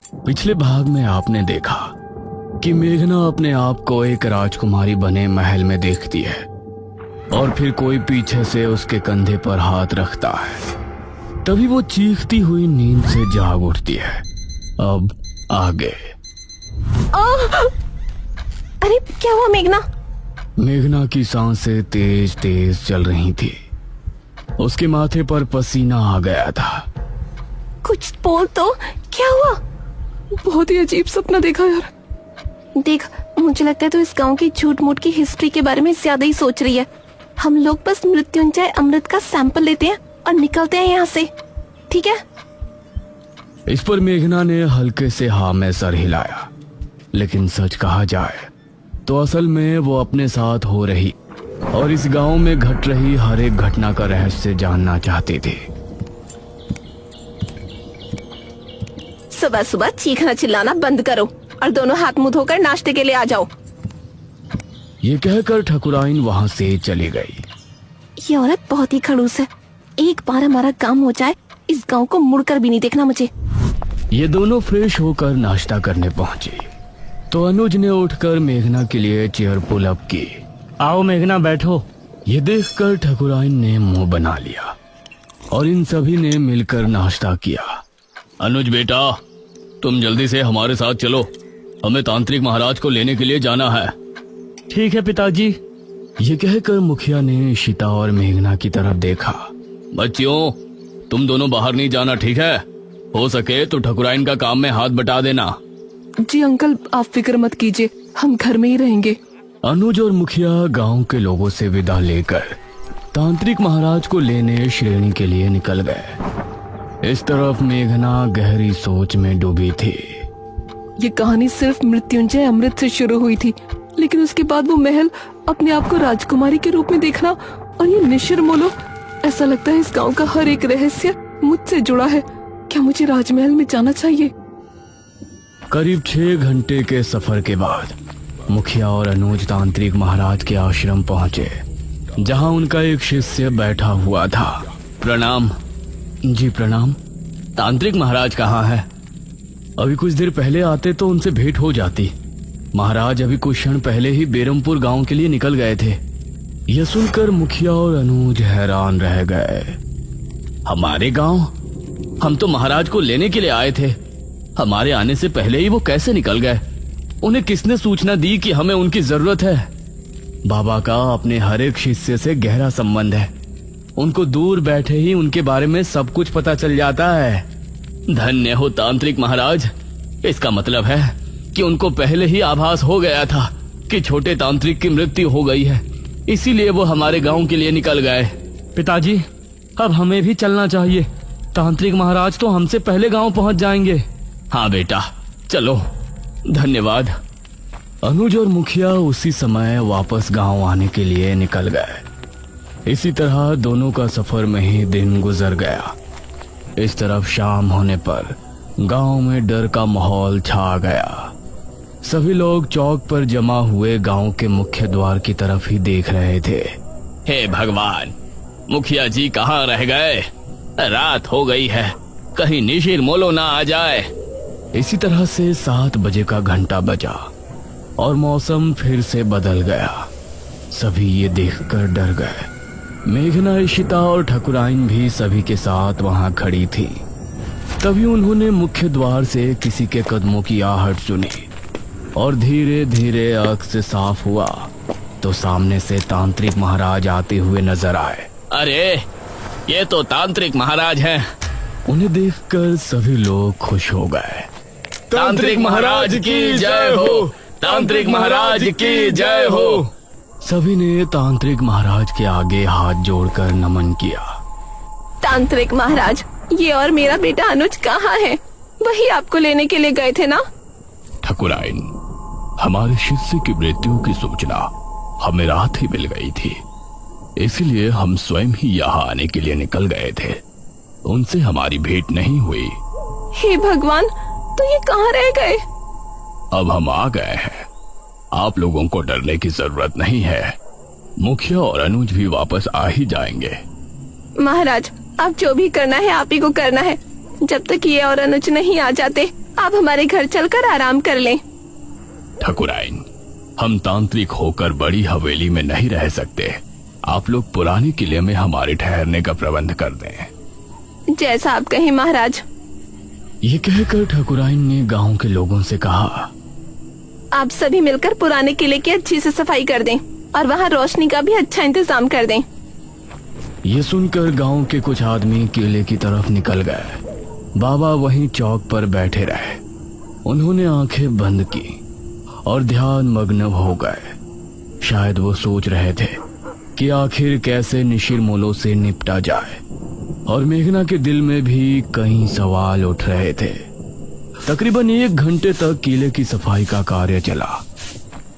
पिछले भाग में आपने देखा कि मेघना अपने आप को एक राजकुमारी बने महल में देखती है और फिर कोई पीछे से उसके कंधे पर हाथ रखता है। तभी वो चीखती हुई नींद से जाग उठती है। अब आगे। अरे क्या हुआ मेघना? मेघना की सांसें तेज तेज चल रही थी। उसके माथे पर पसीना आ गया था। कुछ बोल तो, क्या हुआ? बहुत ही अजीब सपना देखा यार। देख, मुझे लगता है तो इस गांव की झूठ मूठ की हिस्ट्री के बारे में ज्यादा ही सोच रही है। हम लोग बस मृत्युंजय अमृत का सैंपल लेते हैं और निकलते हैं यहाँ से, ठीक है? इस पर मेघना ने हल्के से हाँ में सर हिलाया। लेकिन सच कहा जाए तो असल में वो अपने साथ हो रही और इस गांव में घट रही हर एक घटना का रहस्य जानना चाहती थी। सुबह सुबह चीखना चिल्लाना बंद करो और दोनों हाथ मुंह धोकर नाश्ते के लिए आ जाओ। ये कहकर ठकुराइन वहां से चली गई। ये औरत बहुत ही खड़ूस है। एक बार हमारा काम हो जाए, इस गांव को मुड़कर भी नहीं देखना मुझे। ये दोनों फ्रेश होकर नाश्ता करने पहुंचे तो अनुज ने उठकर मेघना के लिए चेयर पुल अप की। आओ मेघना, बैठो। ये देखकर ठकुराइन ने मुंह बना लिया और इन सभी ने मिलकर नाश्ता किया। अनुज बेटा, तुम जल्दी से हमारे साथ चलो, हमें तांत्रिक महाराज को लेने के लिए जाना है। ठीक है पिताजी। ये कहकर मुखिया ने इशिता और मेघना की तरफ देखा। बच्चियों, तुम दोनों बाहर नहीं जाना, ठीक है? हो सके तो ठकुराइन का काम में हाथ बटा देना। जी अंकल, आप फिक्र मत कीजिए, हम घर में ही रहेंगे। अनुज और मुखिया गांव के लोगों से विदा लेकर तांत्रिक महाराज को लेने श्रेणी के लिए निकल गए। इस तरफ मेघना गहरी सोच में डूबी थी। ये कहानी सिर्फ मृत्युंजय अमृत से शुरू हुई थी, लेकिन उसके बाद वो महल, अपने आप को राजकुमारी के रूप में देखना और ये निशिर मोलो, ऐसा लगता है इस गांव का हर एक रहस्य मुझसे जुड़ा है। क्या मुझे राजमहल में जाना चाहिए? करीब 6 घंटे के सफर के बाद मुखिया और अनुज तांत्रिक महाराज के आश्रम पहुंचे, जहां उनका एक शिष्य बैठा हुआ था। प्रणाम। जी प्रणाम। तांत्रिक महाराज कहाँ है? अभी कुछ देर पहले आते तो उनसे भेंट हो जाती। महाराज अभी कुछ क्षण पहले ही बेरमपुर गांव के लिए निकल गए थे। यह सुनकर मुखिया और अनुज हैरान रह गए। हमारे गांव? हम तो महाराज को लेने के लिए आए थे। हमारे आने से पहले ही वो कैसे निकल गए? उन्हें किसने सूचना दी कि हमें उनकी जरूरत है? बाबा का अपने हर एक शिष्य से गहरा संबंध है। उनको दूर बैठे ही उनके बारे में सब कुछ पता चल जाता है। धन्य हो तांत्रिक महाराज। इसका मतलब है कि उनको पहले ही आभास हो गया था कि छोटे तांत्रिक की मृत्यु हो गई है, इसीलिए वो हमारे गांव के लिए निकल गए। पिताजी, अब हमें भी चलना चाहिए। तांत्रिक महाराज तो हमसे पहले गांव पहुंच जाएंगे। हाँ बेटा, चलो। धन्यवाद। अनुज और मुखिया उसी समय वापस गांव आने के लिए निकल गए। इसी तरह दोनों का सफर में ही दिन गुजर गया। इस तरफ शाम होने पर गांव में डर का माहौल छा गया। सभी लोग चौक पर जमा हुए गांव के मुख्य द्वार की तरफ ही देख रहे थे। हे भगवान, मुखिया जी कहाँ रह गए? रात हो गई है, कहीं निशिर मोलो ना आ जाए। इसी तरह से 7 बजे का घंटा बजा और मौसम फिर से बदल गया। सभी ये देखकर डर गए। मेघना, इशिता और ठकुराइन भी सभी के साथ वहां खड़ी थी। तभी उन्होंने मुख्य द्वार से किसी के कदमों की आहट सुनी और धीरे धीरे आंख से साफ हुआ तो सामने से तांत्रिक महाराज आते हुए नजर आए। अरे, ये तो तांत्रिक महाराज हैं। उन्हें देखकर सभी लोग खुश हो गए। तांत्रिक महाराज की जय हो! तांत्रिक महाराज की जय हो! सभी ने तांत्रिक महाराज के आगे हाथ जोड़कर नमन किया। तांत्रिक महाराज, ये और मेरा बेटा अनुज कहाँ है? वही आपको लेने के लिए गए थे ना? ठकुराइन, हमारे शिष्य की मृत्यु की सूचना हमें रात ही मिल गई थी, इसलिए हम स्वयं ही यहाँ आने के लिए निकल गए थे। उनसे हमारी भेंट नहीं हुई। हे भगवान, तो ये कहाँ रह गए? अब हम आ गए हैं। आप लोगों को डरने की जरूरत नहीं है। मुखिया और अनुज भी वापस आ ही जाएंगे। महाराज, आप जो भी करना है आप ही को करना है। जब तक ये और अनुज नहीं आ जाते आप हमारे घर चलकर आराम कर लें। ठकुराइन, हम तांत्रिक होकर बड़ी हवेली में नहीं रह सकते। आप लोग पुराने किले में हमारे ठहरने का प्रबंध कर दें। जैसा आप कहें महाराज। ये कहकर ठकुराइन ने गांव के लोगों से कहा, आप सभी मिलकर पुराने किले की अच्छी से सफाई कर दें और वहाँ रोशनी का भी अच्छा इंतजाम कर दें। ये सुनकर गांव के कुछ आदमी किले की तरफ निकल गए। बाबा वहीं चौक पर बैठे रहे। उन्होंने आंखें बंद की और ध्यान मग्न हो गए। शायद वो सोच रहे थे कि आखिर कैसे निशिरमोलो से निपटा जाए, और मेघना के दिल में भी कई सवाल उठ रहे थे। तकरीबन 1 घंटे तक किले की सफाई का कार्य चला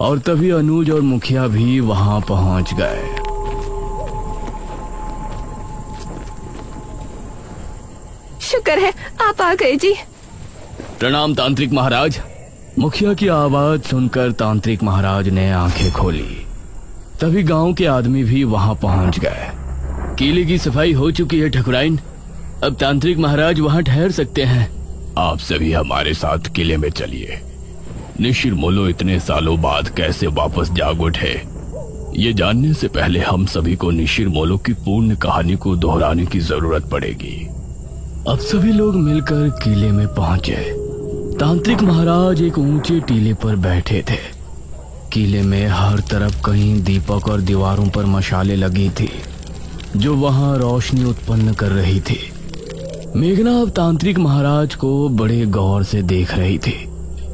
और तभी अनुज और मुखिया भी वहां पहुंच गए। शुक्र है आप आ गए जी। प्रणाम तांत्रिक महाराज। मुखिया की आवाज सुनकर तांत्रिक महाराज ने आंखें खोली। तभी गांव के आदमी भी वहां पहुंच गए। किले की सफाई हो चुकी है ठकुराइन, अब तांत्रिक महाराज वहां ठहर सकते हैं। आप सभी हमारे साथ किले में चलिए। निशिरमोलो इतने सालों बाद कैसे वापस जाग उठे, ये जानने से पहले हम सभी को निशिरमोलो की पूर्ण कहानी को दोहराने की जरूरत पड़ेगी। अब सभी लोग मिलकर किले में पहुंचे। तांत्रिक महाराज एक ऊंचे टीले पर बैठे थे। किले में हर तरफ कहीं दीपक और दीवारों पर मशालें लगी थी जो वहां रोशनी उत्पन्न कर रही थी। मेघना अब तांत्रिक महाराज को बड़े गौर से देख रही थी,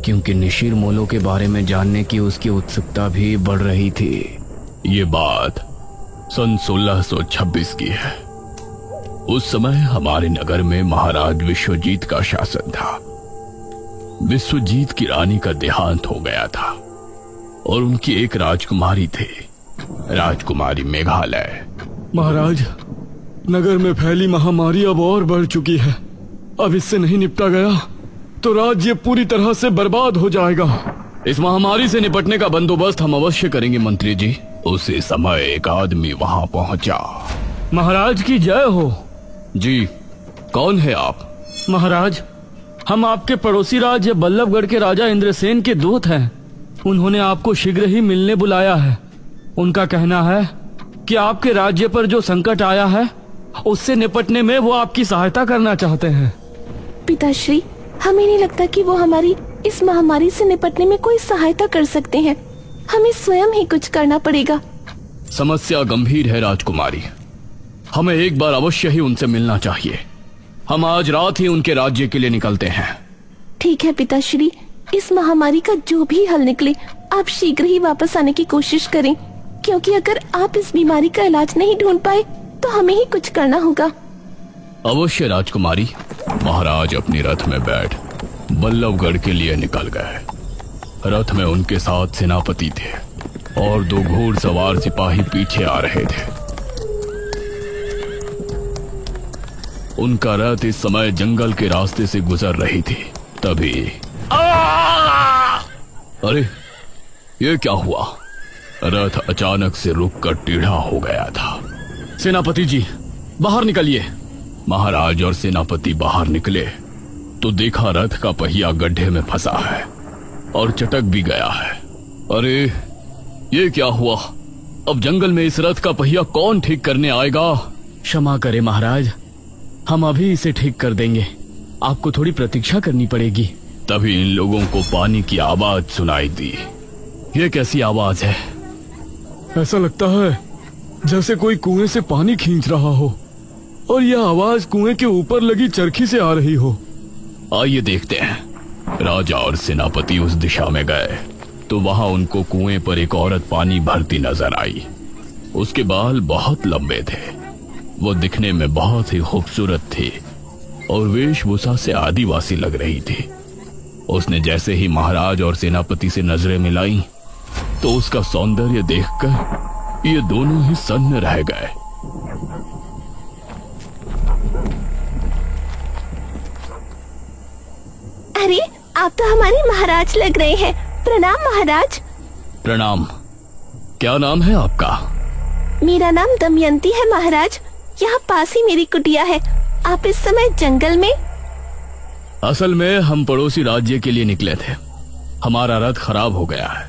क्योंकि निशिरमोलो के बारे में जानने की उसकी उत्सुकता भी बढ़ रही थी। ये बात सन 1626 की है। उस समय हमारे नगर में महाराज विश्वजीत का शासन था। विश्वजीत की रानी का देहांत हो गया था और उनकी एक राजकुमारी थी, राजकुमारी मेघालय। महाराज, नगर में फैली महामारी अब और बढ़ चुकी है। अब इससे नहीं निपटा गया तो राज्य पूरी तरह से बर्बाद हो जाएगा। इस महामारी से निपटने का बंदोबस्त हम अवश्य करेंगे मंत्री जी। उसी समय एक आदमी वहां पहुंचा। महाराज की जय हो। जी, कौन है आप? महाराज, हम आपके पड़ोसी राज्य बल्लभगढ़ के राजा इंद्रसेन के दूत हैं। उन्होंने आपको शीघ्र ही मिलने बुलाया है। उनका कहना है कि आपके राज्य पर जो संकट आया है उससे निपटने में वो आपकी सहायता करना चाहते हैं। पिताश्री, हमें नहीं लगता कि वो हमारी इस महामारी से निपटने में कोई सहायता कर सकते हैं। हमें स्वयं ही कुछ करना पड़ेगा। समस्या गंभीर है राजकुमारी, हमें एक बार अवश्य ही उनसे मिलना चाहिए। हम आज रात ही उनके राज्य के लिए निकलते हैं। ठीक है पिताश्री, इस महामारी का जो भी हल निकले आप शीघ्र ही वापस आने की कोशिश करें, क्योंकि अगर आप इस बीमारी का इलाज नहीं ढूंढ पाए तो हमें ही कुछ करना होगा। अवश्य राजकुमारी। महाराज अपनी रथ में बैठ बल्लभगढ़ के लिए निकल गए। रथ में उनके साथ सेनापति थे और 2 घोड़सवार सिपाही पीछे आ रहे थे। उनका रथ इस समय जंगल के रास्ते से गुजर रही थी। तभी अरे, ये क्या हुआ? रथ अचानक से रुककर टेढ़ा हो गया था। सेनापति जी, बाहर निकलिए। महाराज और सेनापति बाहर निकले तो देखा रथ का पहिया गड्ढे में फंसा है और चटक भी गया है। अरे, ये क्या हुआ? अब जंगल में इस रथ का पहिया कौन ठीक करने आएगा? क्षमा करें महाराज, हम अभी इसे ठीक कर देंगे। आपको थोड़ी प्रतीक्षा करनी पड़ेगी। तभी इन लोगों को पानी की आवाज सुनाई दी। ये कैसी आवाज है? ऐसा लगता है जैसे कोई कुएं से पानी खींच रहा हो और यह आवाज कुएं के ऊपर लगी चरखी से आ रही हो। आइए देखते हैं। राजा और सेनापति उस दिशा में गए तो वहां उनको कुएं पर एक औरत पानी भरती नजर आई। उसके बाल बहुत लंबे थे, वो दिखने में बहुत ही खूबसूरत थी और वेशभूषा से आदिवासी लग रही थी। उसने जैसे ही महाराज और सेनापति से नजरें मिलाई तो उसका सौंदर्य देखकर ये दोनों ही सन्न रह गए। अरे, आप तो हमारे महाराज लग रहे हैं। प्रणाम महाराज। प्रणाम। क्या नाम है आपका? मेरा नाम दमयंती है महाराज। यहाँ पास ही मेरी कुटिया है। आप इस समय जंगल में? असल में हम पड़ोसी राज्य के लिए निकले थे। हमारा रथ खराब हो गया है,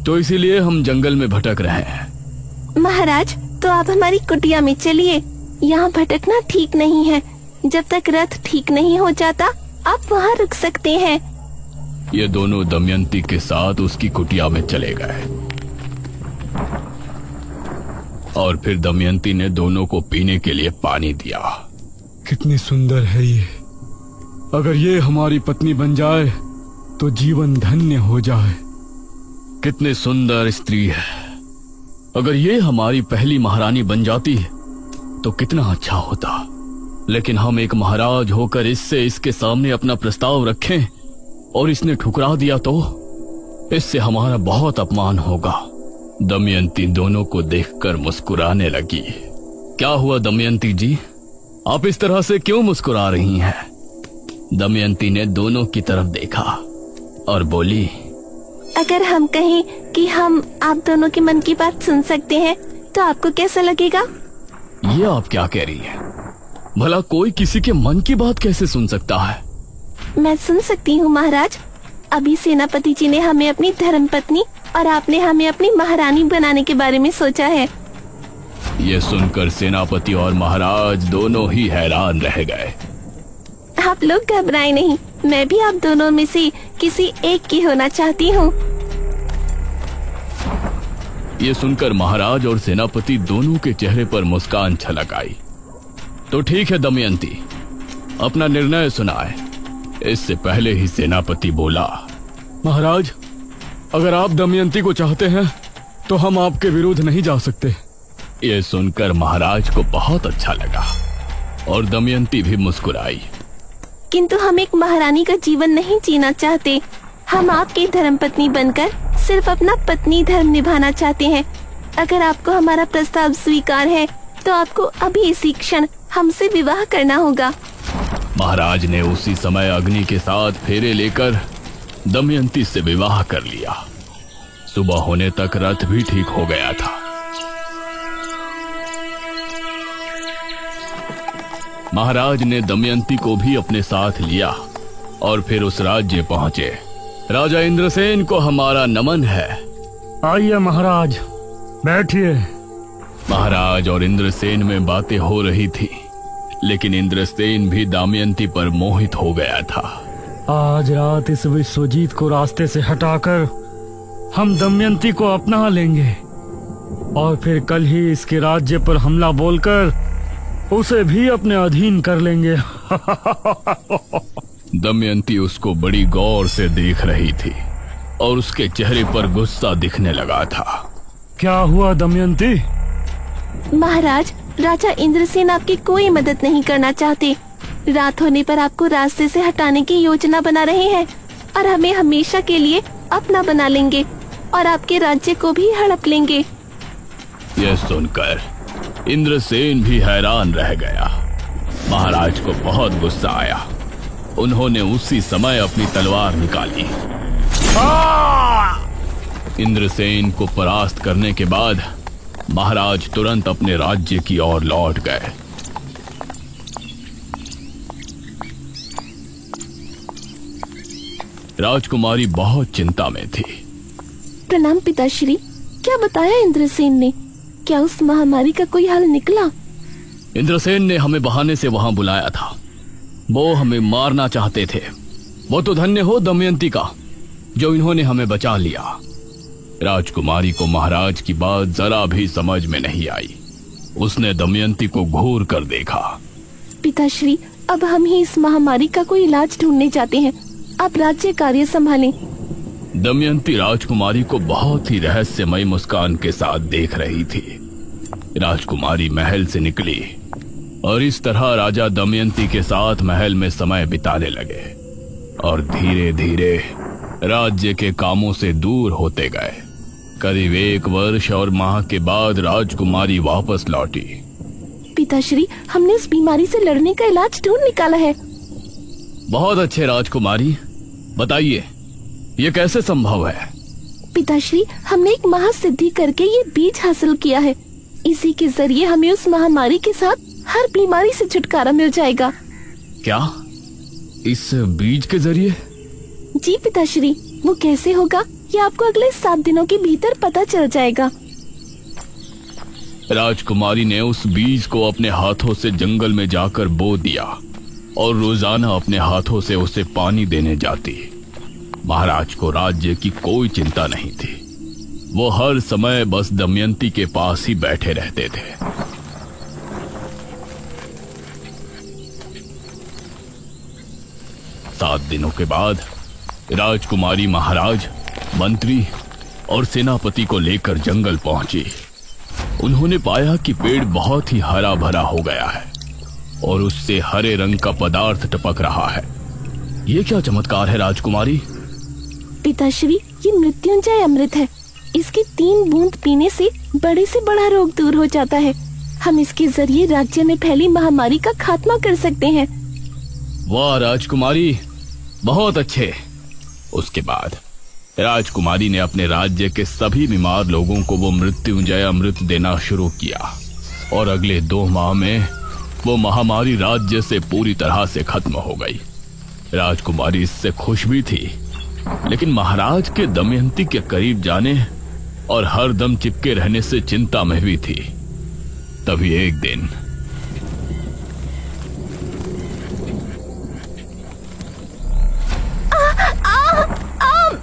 तो इसीलिए हम जंगल में भटक रहे हैं। महाराज, तो आप हमारी कुटिया में चलिए। यहाँ भटकना ठीक नहीं है। जब तक रथ ठीक नहीं हो जाता आप वहाँ रुक सकते हैं। ये दोनों दमयंती के साथ उसकी कुटिया में चले गए और फिर दमयंती ने दोनों को पीने के लिए पानी दिया। कितनी सुंदर है ये। अगर ये हमारी पत्नी बन जाए तो जीवन धन्य हो जाए। कितनी सुंदर स्त्री है। अगर ये हमारी पहली महारानी बन जाती तो कितना अच्छा होता। लेकिन हम एक महाराज होकर इसके सामने अपना प्रस्ताव रखें और इसने ठुकरा दिया तो इससे हमारा बहुत अपमान होगा। दमयंती दोनों को देखकर मुस्कुराने लगी। क्या हुआ दमयंती जी, आप इस तरह से क्यों मुस्कुरा रही हैं? दमयंती ने दोनों की तरफ देखा और बोली, अगर हम कहें कि हम आप दोनों के मन की बात सुन सकते हैं तो आपको कैसा लगेगा? ये आप क्या कह रही हैं? भला कोई किसी के मन की बात कैसे सुन सकता है? मैं सुन सकती हूँ महाराज। अभी सेनापति जी ने हमें अपनी धर्मपत्नी और आपने हमें अपनी महारानी बनाने के बारे में सोचा है। ये सुनकर सेनापति और महाराज दोनों ही हैरान रह गए। आप लोग घबराएं नहीं, मैं भी आप दोनों में से किसी एक की होना चाहती हूँ। ये सुनकर महाराज और सेनापति दोनों के चेहरे पर मुस्कान छलक आई। तो ठीक है दमयंती, अपना निर्णय सुनाए। इससे पहले ही सेनापति बोला, महाराज, अगर आप दमयंती को चाहते हैं तो हम आपके विरुद्ध नहीं जा सकते। ये सुनकर महाराज को बहुत अच्छा लगा और दमयंती भी मुस्कुराई। किंतु हम एक महारानी का जीवन नहीं जीना चाहते। हम आपकी धर्मपत्नी बनकर सिर्फ अपना पत्नी धर्म निभाना चाहते हैं। अगर आपको हमारा प्रस्ताव स्वीकार है तो आपको अभी इसी क्षण हमसे विवाह करना होगा। महाराज ने उसी समय अग्नि के साथ फेरे लेकर दमयंती से विवाह कर लिया। सुबह होने तक रथ भी ठीक हो गया था। महाराज ने दमयंती को भी अपने साथ लिया और फिर उस राज्य पहुंचे। राजा इंद्रसेन को हमारा नमन है। आइए महाराज, बैठिए। महाराज और इंद्रसेन में बातें हो रही थी, लेकिन इंद्रसेन भी दमयंती पर मोहित हो गया था। आज रात इस विश्वजीत को रास्ते से हटाकर हम दमयंती को अपना लेंगे और फिर कल ही इसके राज्य पर हमला बोलकर उसे भी अपने अधीन कर लेंगे। दमयंती उसको बड़ी गौर से देख रही थी और उसके चेहरे पर गुस्सा दिखने लगा था। क्या हुआ दमयंती? महाराज, राजा इंद्रसेन आपकी कोई मदद नहीं करना चाहते। रात होने पर आपको रास्ते से हटाने की योजना बना रहे हैं और हमें हमेशा के लिए अपना बना लेंगे और आपके राज्य को भी हड़प लेंगे। यह सुनकर इंद्रसेन भी हैरान रह गया। महाराज को बहुत गुस्सा आया। उन्होंने उसी समय अपनी तलवार निकाली। इंद्रसेन को परास्त करने के बाद महाराज तुरंत अपने राज्य की ओर लौट गए। राजकुमारी बहुत चिंता में थी। प्रणाम पिताश्री। क्या बताया इंद्रसेन ने? क्या उस महामारी का कोई हल निकला? इंद्रसेन ने हमें बहाने से वहां बुलाया था। वो हमें मारना चाहते थे। वो तो धन्य हो दमयंती का जो इन्होंने हमें बचा लिया। राजकुमारी को महाराज की बात जरा भी समझ में नहीं आई। उसने दमयंती को घूर कर देखा। पिताश्री, अब हम ही इस महामारी का कोई इलाज ढूंढने जाते हैं। आप राज्य कार्य संभालें। दमयंती राजकुमारी को बहुत ही रहस्यमय मुस्कान के साथ देख रही थी। राजकुमारी महल से निकली और इस तरह राजा दमयंती के साथ महल में समय बिताने लगे और धीरे धीरे राज्य के कामों से दूर होते गए। करीब 1 वर्ष और माह के बाद राजकुमारी वापस लौटी। पिताश्री, हमने उस बीमारी से लड़ने का इलाज ढूंढ निकाला है। बहुत अच्छे राजकुमारी, बताइए ये कैसे संभव है? पिताश्री, हमने एक महासिद्धि करके ये बीज हासिल किया है। इसी के जरिए हमें उस महामारी के साथ हर बीमारी से छुटकारा मिल जाएगा। क्या इस बीज के जरिए? जी पिताश्री, वो कैसे होगा ये आपको अगले 7 दिनों के भीतर पता चल जाएगा। राजकुमारी ने उस बीज को अपने हाथों से जंगल में जाकर बो दिया और रोजाना अपने हाथों से उसे पानी देने जाती। महाराज को राज्य की कोई चिंता नहीं थी। वो हर समय बस दमयंती के पास ही बैठे रहते थे। 7 दिनों के बाद राजकुमारी महाराज, मंत्री और सेनापति को लेकर जंगल पहुंची। उन्होंने पाया कि पेड़ बहुत ही हरा भरा हो गया है और उससे हरे रंग का पदार्थ टपक रहा है। ये क्या चमत्कार है राजकुमारी? पिताश्री, ये मृत्युंजय अमृत है। इसकी 3 बूंद पीने से बड़े से बड़ा रोग दूर हो जाता है। हम इसके जरिए राज्य में फैली महामारी का खात्मा कर सकते हैं। वाह राजकुमारी, बहुत अच्छे। उसके बाद राजकुमारी ने अपने राज्य के सभी बीमार लोगों को वो मृत्युंजय अमृत देना शुरू किया और अगले 2 माह में वो महामारी राज्य से पूरी तरह से खत्म हो गई। राजकुमारी इससे खुश भी थी, लेकिन महाराज के दमयंती के करीब जाने और हर दम चिपके रहने से चिंता में भी थी। तभी एक दिन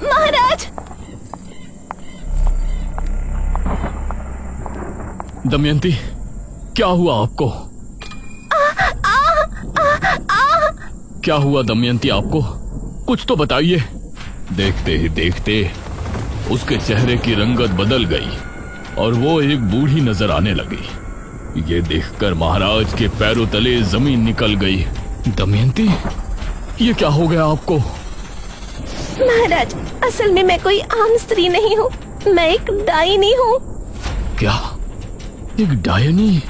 महाराज! दमयंती, क्या हुआ आपको? क्या हुआ दमयंती आपको? कुछ तो बताइए। देखते ही देखते उसके चेहरे की रंगत बदल गई और वो एक बूढ़ी नजर आने लगी। ये देखकर महाराज के पैरों तले जमीन निकल गई। दमयंती, ये क्या हो गया आपको? महाराज, असल में मैं कोई आम स्त्री नहीं हूँ, मैं एक डायनी हूँ। क्या? एक डायनी?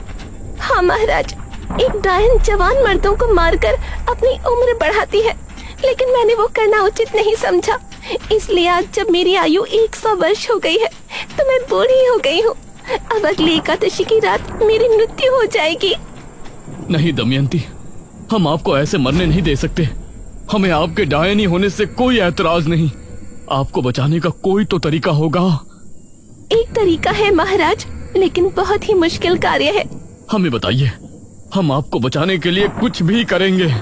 हाँ महाराज, एक डायन जवान मर्दों को मारकर अपनी उम्र बढ़ाती है, लेकिन मैंने वो करना उचित नहीं समझा। इसलिए आज जब मेरी आयु 100 वर्ष हो गई है तो मैं बूढ़ी हो गई हूँ। अब अगली एकादशी की रात मेरी मृत्यु हो जाएगी। नहीं दमयंती, हम आपको ऐसे मरने नहीं दे सकते। हमें आपके डायनी होने से कोई ऐतराज नहीं। आपको बचाने का कोई तो तरीका होगा। एक तरीका है महाराज, लेकिन बहुत ही मुश्किल कार्य है। हमें बताइए, हम आपको बचाने के लिए कुछ भी करेंगे।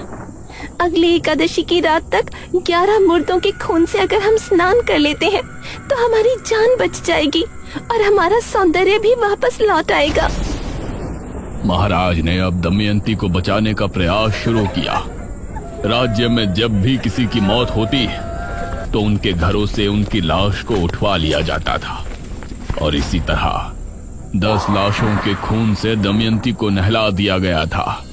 अगली एकादशी की रात तक 11 मुर्दों के खून से अगर हम स्नान कर लेते हैं तो हमारी जान बच जाएगी और हमारा सौंदर्य भी वापस लौट आएगा। महाराज ने अब दमयंती को बचाने का प्रयास शुरू किया। राज्य में जब भी किसी की मौत होती तो उनके घरों से उनकी लाश को उठवा लिया जाता था और इसी तरह 10 लाशों के खून से दमयंती को नहला दिया गया था।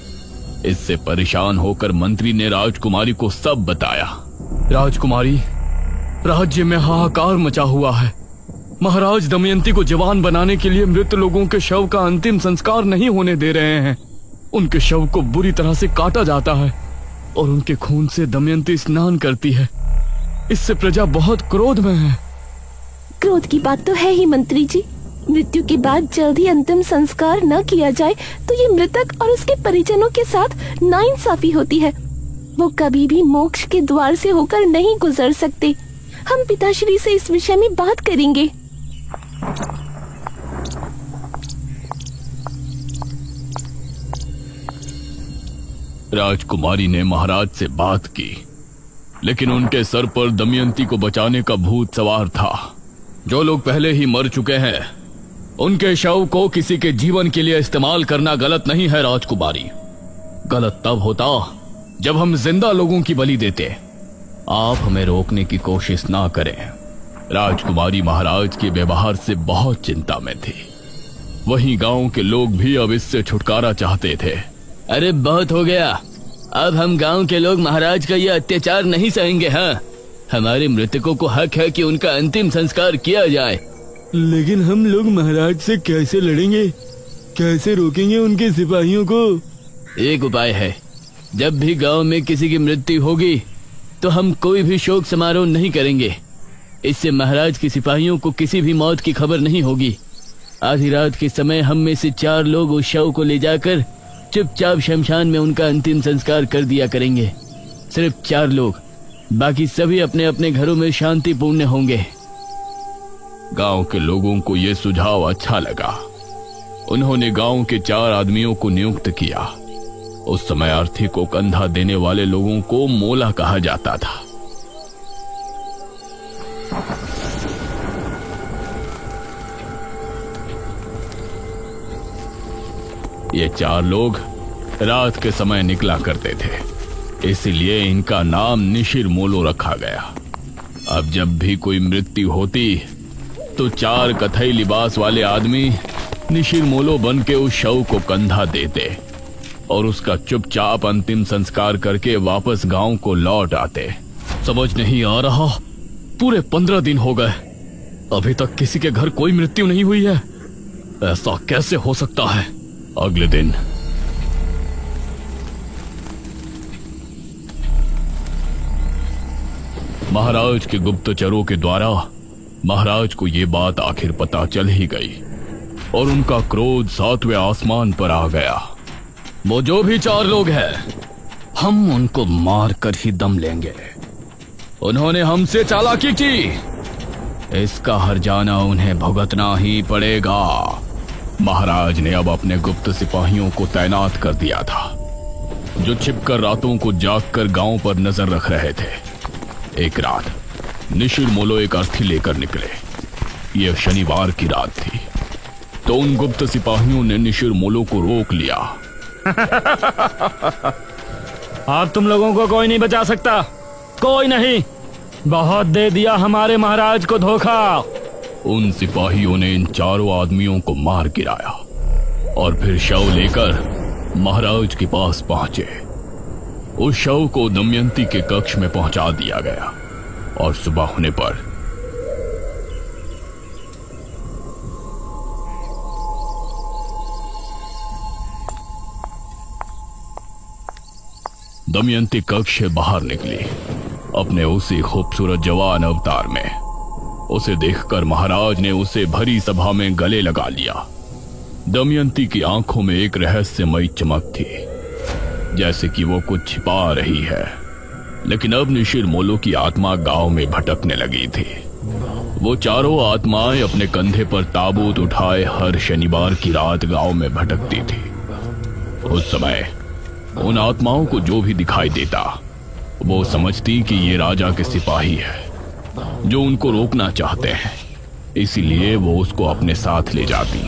इससे परेशान होकर मंत्री ने राजकुमारी को सब बताया। राजकुमारी, राज्य में हाहाकार मचा हुआ है। महाराज दमयंती को जवान बनाने के लिए मृत लोगों के शव का अंतिम संस्कार नहीं होने दे रहे हैं। उनके शव को बुरी तरह से काटा जाता है और उनके खून से दमयंती स्नान करती है। इससे प्रजा बहुत क्रोध में है। क्रोध की बात तो है ही मंत्री जी। मृत्यु के बाद जल्द ही अंतिम संस्कार न किया जाए तो ये मृतक और उसके परिजनों के साथ नाइंसाफी होती है। वो कभी भी मोक्ष के द्वार से होकर नहीं गुजर सकते। हम पिताश्री से इस विषय में बात करेंगे। राजकुमारी ने महाराज से बात की, लेकिन उनके सर पर दमयंती को बचाने का भूत सवार था। जो लोग पहले ही मर चुके हैं उनके शव को किसी के जीवन के लिए इस्तेमाल करना गलत नहीं है राजकुमारी। गलत तब होता जब हम जिंदा लोगों की बलि देते। आप हमें रोकने की कोशिश ना करें। राजकुमारी महाराज के व्यवहार से बहुत चिंता में थी। वहीं गांव के लोग भी अब इससे छुटकारा चाहते थे। अरे बहुत हो गया, अब हम गांव के लोग महाराज का ये अत्याचार नहीं सहेंगे। हाँ, हमारे मृतकों को हक है कि उनका अंतिम संस्कार किया जाए। लेकिन हम लोग महाराज से कैसे लड़ेंगे? कैसे रोकेंगे उनके सिपाहियों को? एक उपाय है, जब भी गांव में किसी की मृत्यु होगी तो हम कोई भी शोक समारोह नहीं करेंगे। इससे महाराज के सिपाहियों को किसी भी मौत की खबर नहीं होगी। आधी रात के समय हम में से 4 लोग उस शव को ले जाकर चुपचाप शमशान में उनका अंतिम संस्कार कर दिया करेंगे। सिर्फ 4 लोग, बाकी सभी अपने अपने घरों में शांतिपूर्ण होंगे। गांव के लोगों को यह सुझाव अच्छा लगा। उन्होंने गांव के 4 आदमियों को नियुक्त किया। उस समय अर्थी को कंधा देने वाले लोगों को मोला कहा जाता था। ये 4 लोग रात के समय निकला करते थे, इसलिए इनका नाम निशिर मोलो रखा गया। अब जब भी कोई मृत्यु होती तो 4 कथई लिबास वाले आदमी निशिर मोलो बन के उस शव को कंधा देते और उसका चुपचाप अंतिम संस्कार करके वापस गांव को लौट आते। समझ नहीं आ रहा, पूरे 15 दिन हो गए, अभी तक किसी के घर कोई मृत्यु नहीं हुई है। ऐसा कैसे हो सकता है? अगले दिन महाराज के गुप्तचरों के द्वारा महाराज को यह बात आखिर पता चल ही गई और उनका क्रोध 7वें आसमान पर आ गया। वो जो भी 4 लोग हैं, हम उनको मार कर ही दम लेंगे। उन्होंने हमसे चालाकी की, इसका हर्जाना उन्हें भुगतना ही पड़ेगा। महाराज ने अब अपने गुप्त सिपाहियों को तैनात कर दिया था, जो छिपकर रातों को जागकर गांव पर नजर रख रहे थे। एक रात निशिर मोलो एक अर्थी लेकर निकले। यह शनिवार की रात थी, तो उन गुप्त सिपाहियों ने निशिर मोलो को रोक लिया। अब तुम लोगों को कोई नहीं बचा सकता, कोई नहीं। बहुत दे दिया हमारे महाराज को धोखा। उन सिपाहियों ने इन 4 आदमियों को मार गिराया और फिर शव लेकर महाराज के पास पहुंचे। उस शव को दमयंती के कक्ष में पहुंचा दिया गया और सुबह होने पर दमयंती कक्ष से बाहर निकली, अपने उसी खूबसूरत जवान अवतार में। उसे देखकर महाराज ने उसे भरी सभा में गले लगा लिया। दमयंती की आंखों में एक रहस्यमयी चमक थी, जैसे कि वो कुछ छिपा रही है। लेकिन अब निशिर मोलो की आत्मा गांव में भटकने लगी थी। वो 4 आत्माएं अपने कंधे पर ताबूत उठाए हर शनिवार की रात गांव में भटकती थी। उस समय उन आत्माओं को जो भी दिखाई देता, वो समझती कि ये राजा के सिपाही है जो उनको रोकना चाहते हैं, इसीलिए वो उसको अपने साथ ले जाती।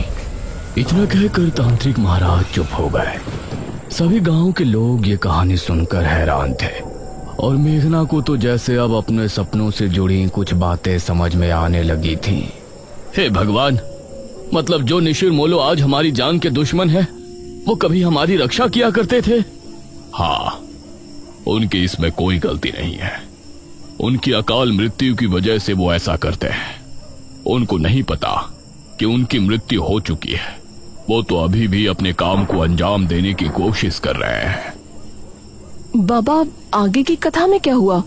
इतना कहकर तांत्रिक महाराज चुप हो गए। सभी गांव के लोग ये कहानी सुनकर हैरान थे और मेघना को तो जैसे अब अपने सपनों से जुड़ी कुछ बातें समझ में आने लगी थीं। हे भगवान, मतलब जो निशिर मोलो आज हमारी जान के दुश्मन है, वो कभी हमारी रक्षा किया करते थे। हाँ, उनकी इसमें कोई गलती नहीं है। उनकी अकाल मृत्यु की वजह से वो ऐसा करते हैं। उनको नहीं पता कि उनकी मृत्यु हो चुकी है। वो तो अभी भी अपने काम को अंजाम देने की कोशिश कर रहे हैं। बाबा, आगे की कथा में क्या हुआ?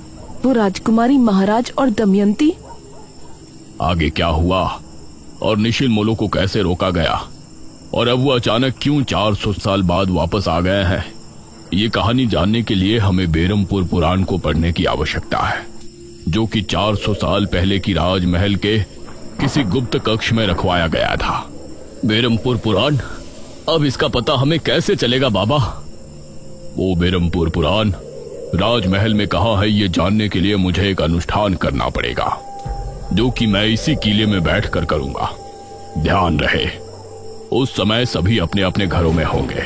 वो राजकुमारी, महाराज और दमयंती? आगे क्या हुआ और निशिर मोलो को कैसे रोका गया और अब वो अचानक क्यों 400 साल बाद वापस आ गए हैं, ये कहानी जानने के लिए हमें बेरमपुर पुराण को पढ़ने की आवश्यकता है, जो कि 400 साल पहले की राजमहल के किसी गुप्त कक्ष में रखवाया गया था। बेरमपुर पुराण? अब इसका पता हमें कैसे चलेगा बाबा? वो बेरमपुर पुराण राजमहल में कहाँ है, ये जानने के लिए मुझे एक अनुष्ठान करना पड़ेगा, जो कि मैं इसी किले में बैठकर करूंगा। ध्यान रहे, उस समय सभी अपने अपने घरों में होंगे।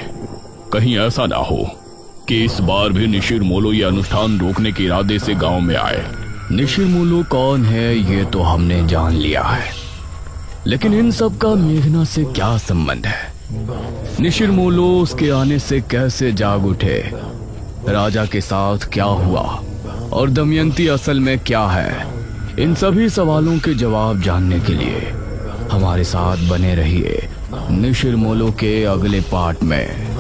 कहीं ऐसा ना हो कि इस बार भी निशिर मोलो ये अनुष्ठान रोकने के इरादे से गांव में आए। निशिर मोलो कौन है ये तो हमने जान लिया है, लेकिन इन सब का मेघना से क्या संबंध है? निशिर मोलो उसके आने से कैसे जाग उठे? राजा के साथ क्या हुआ और दमयंती असल में क्या है? इन सभी सवालों के जवाब जानने के लिए हमारे साथ बने रहिए निशिर मोलो के अगले पार्ट में।